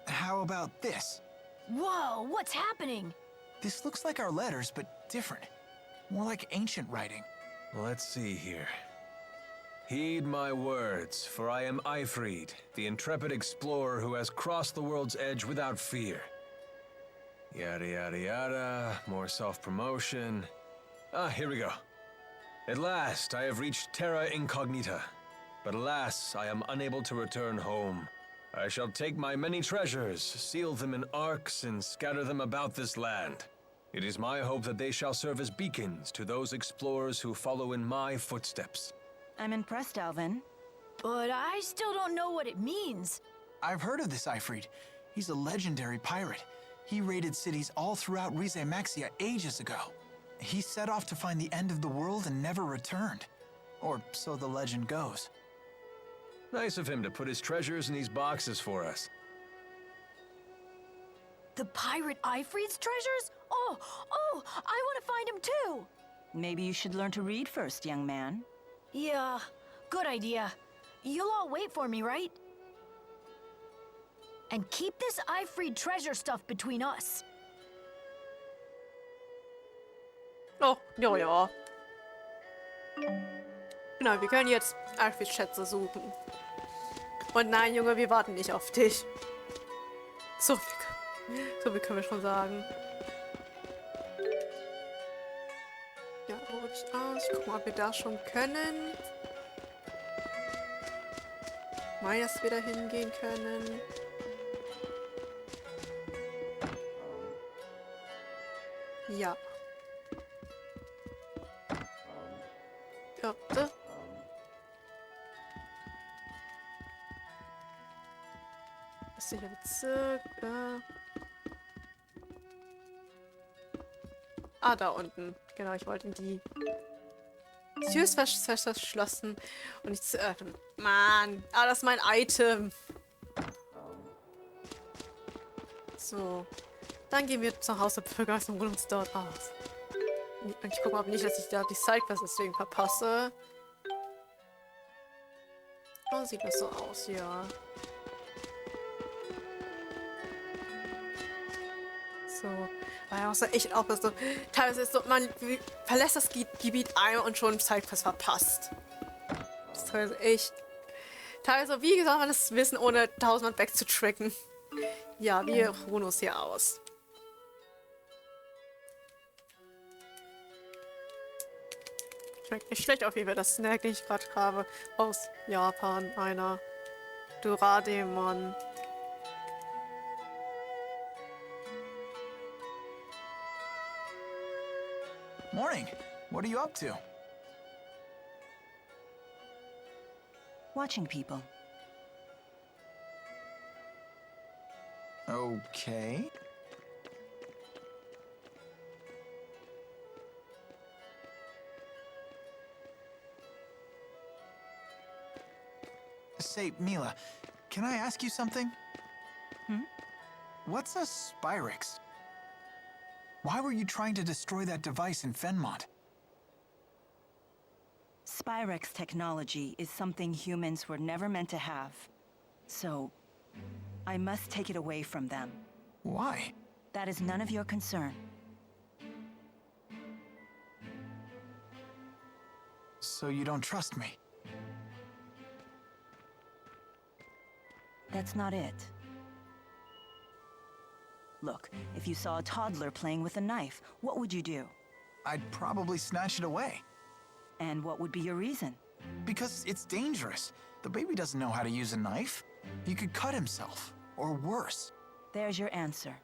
How about this? Whoa, what's happening? This looks like our letters, but different. More like ancient writing. Let's see here. Heed my words, for I am Eifried, the intrepid explorer who has crossed the world's edge without fear. Yada yada yada, more self-promotion. Ah, here we go. At last, I have reached Terra Incognita. But alas, I am unable to return home. I shall take my many treasures, seal them in arks, and scatter them about this land. It is my hope that they shall serve as beacons to those explorers who follow in my footsteps. I'm impressed, Alvin. But I still don't know what it means. I've heard of this Eifried. He's a legendary pirate. He raided cities all throughout Rize Maxia ages ago. He set off to find the end of the world and never returned. Or so the legend goes. Nice of him to put his treasures in these boxes for us. The pirate Ifrit's treasures? Oh, I want to find him too. Maybe you should learn to read first, young man. Yeah, good idea. You'll all wait for me, right? And keep this Ifrit treasure stuff between us. Oh, ja, ja. Genau, wir können jetzt Alfred-Schätze suchen. Und nein, Junge, wir warten nicht auf dich. So viel können wir schon sagen. Ja, ruhig aus. Ich guck mal, ob wir da schon können. Ich meine, dass wir da hingehen können. Ja. Vierte. Östlicher Bezirk. Ah, da unten. Genau, ich wollte in die Tür ist verschlossen und nicht zu öffnen. Mann, das ist mein Item. So. Dann gehen wir zum Haus der Bürger und holen uns dort aus. Und ich gucke mal, ob nicht, dass ich da die Sidequest deswegen verpasse. Oh, sieht das so aus, ja. So. War ja auch so echt auch so. Teilweise ist so, man verlässt das Gebiet einmal und schon Sidequest verpasst. Das ist teilweise echt. Teilweise, wie gesagt, man das Wissen, ohne tausendmal wegzutracken. Ja, wir ruhen uns hier aus. Schmeckt nicht schlecht auf jeden Fall, das Snack, den ich gerade habe. Aus Japan, einer Doraemon. Morning. What are you up to? Watching people. Okay. Say, Milla, can I ask you something? What's a Spyrix? Why were you trying to destroy that device in Fenmont? Spyrex technology is something humans were never meant to have. So, I must take it away from them. Why? That is none of your concern. So you don't trust me? That's not it. Look, if you saw a toddler playing with a knife, what would you do? I'd probably snatch it away. And what would be your reason? Because it's dangerous. The baby doesn't know how to use a knife. He could cut himself, or worse. There's your answer.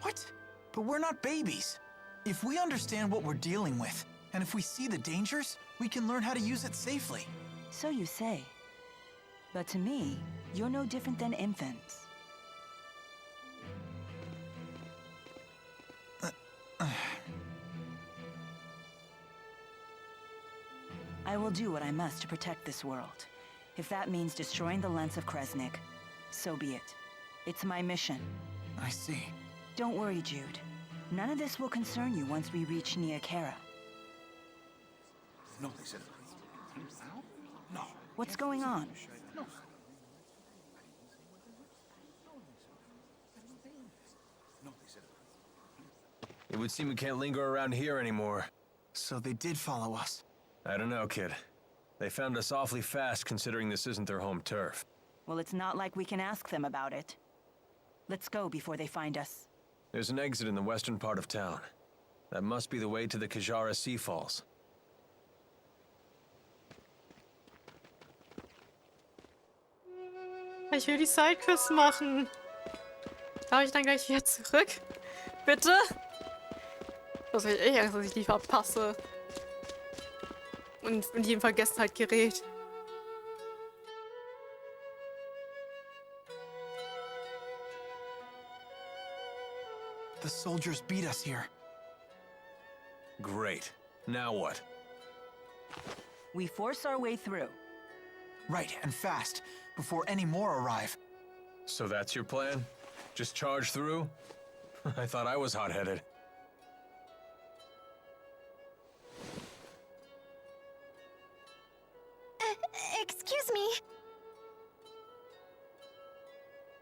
What? But we're not babies. If we understand what we're dealing with, and if we see the dangers, we can learn how to use it safely. So you say. But to me, you're no different than infants. I will do what I must to protect this world. If that means destroying the lens of Kresnik, so be it. It's my mission. I see. Don't worry, Jude. None of this will concern you once we reach Nia-Khera. No, they said. No. What's going on? It would seem we can't linger around here anymore. So they did follow us. I don't know, kid. They found us awfully fast considering this isn't their home turf. Well, it's not like we can ask them about it. Let's go before they find us. There's an exit in the western part of town. That must be the way to the Kajara Sea Falls. Ich will die Sidequest machen. Darf ich dann gleich wieder zurück? Bitte? Das habe ich echt Angst, dass ich die verpasse. Und in jedem Vergessenheit gerät. The soldiers beat us here. Great. Now what? We force our way through. Right, and fast, before any more arrive. So that's your plan? Just charge through? I thought I was hot-headed. Excuse me.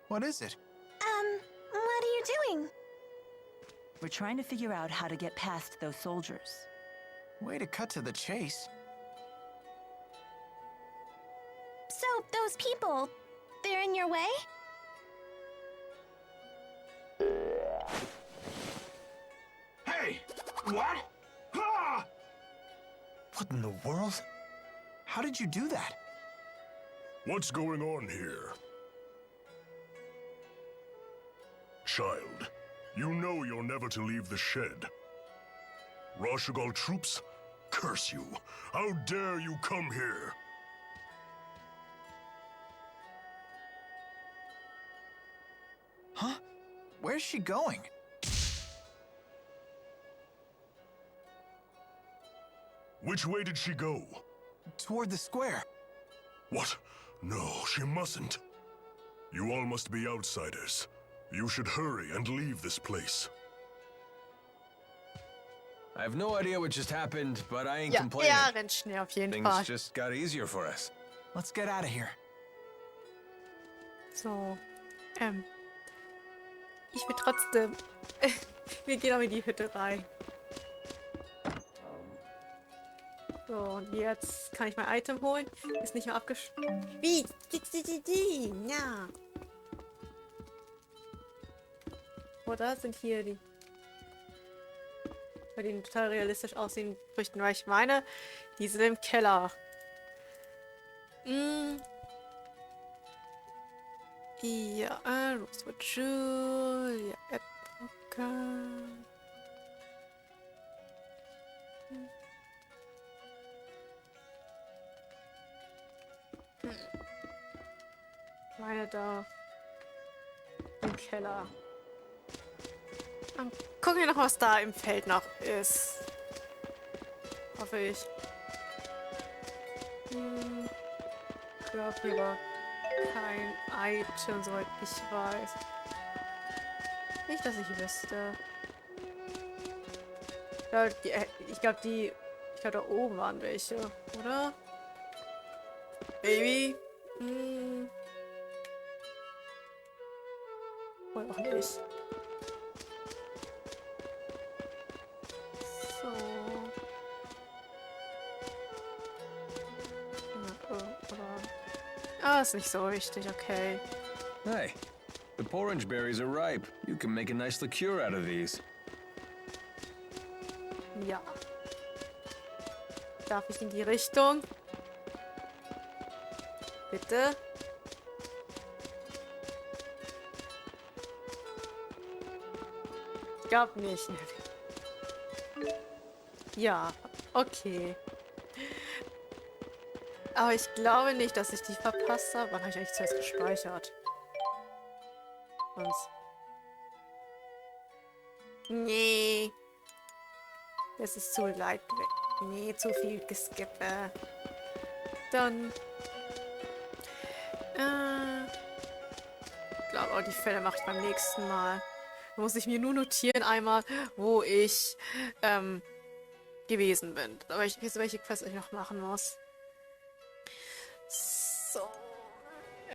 What is it? What are you doing? We're trying to figure out how to get past those soldiers. Way to cut to the chase. So, those people, they're in your way? Hey! What? Ah! What in the world? How did you do that? What's going on here? Child, you know you're never to leave the shed. Rashugal troops? Curse you! How dare you come here? Huh? Where's she going? Which way did she go? Toward the square. What? No, she mustn't. You all must be outsiders. You should hurry and leave this place. I have no idea what just happened, but I ain't Ja, complaining. rennt schnell auf jeden Things Fall. just got easier for us. Let's get out of here. So, ich will trotzdem... Wir gehen auch in die Hütte rein. So, und jetzt kann ich mein Item holen. Ist nicht mehr abgeschlossen. Wie? Ja. Oder sind hier die... Bei denen total realistisch aussehen Früchten, weil ich meine, die sind im Keller. Ja, Rosewood Julia, Epoca. Meine da im Keller. Gucken wir noch, was da im Feld noch ist. Hoffe ich. Ich glaube, hier war kein Item, soweit ich weiß. Nicht, dass ich wüsste. Ich glaube, da oben waren welche, oder? Baby? Wohl auch nicht. So. Ah, ist nicht so wichtig, okay. Hey, the orange berries are ripe. You can make a nice liqueur out of these. Ja. Darf ich in die Richtung? Bitte? Ich glaube nicht. Ja, okay. Aber ich glaube nicht, dass ich die verpasst habe. Wann habe ich eigentlich zuerst gespeichert? Sonst. Nee. Das ist zu leicht. Nee, zu viel geskippe. Dann. Ich glaube, auch die Fälle mache ich beim nächsten Mal. Da muss ich mir nur notieren einmal, wo ich gewesen bin. Aber ich weiß, welche Quest ich noch machen muss. So.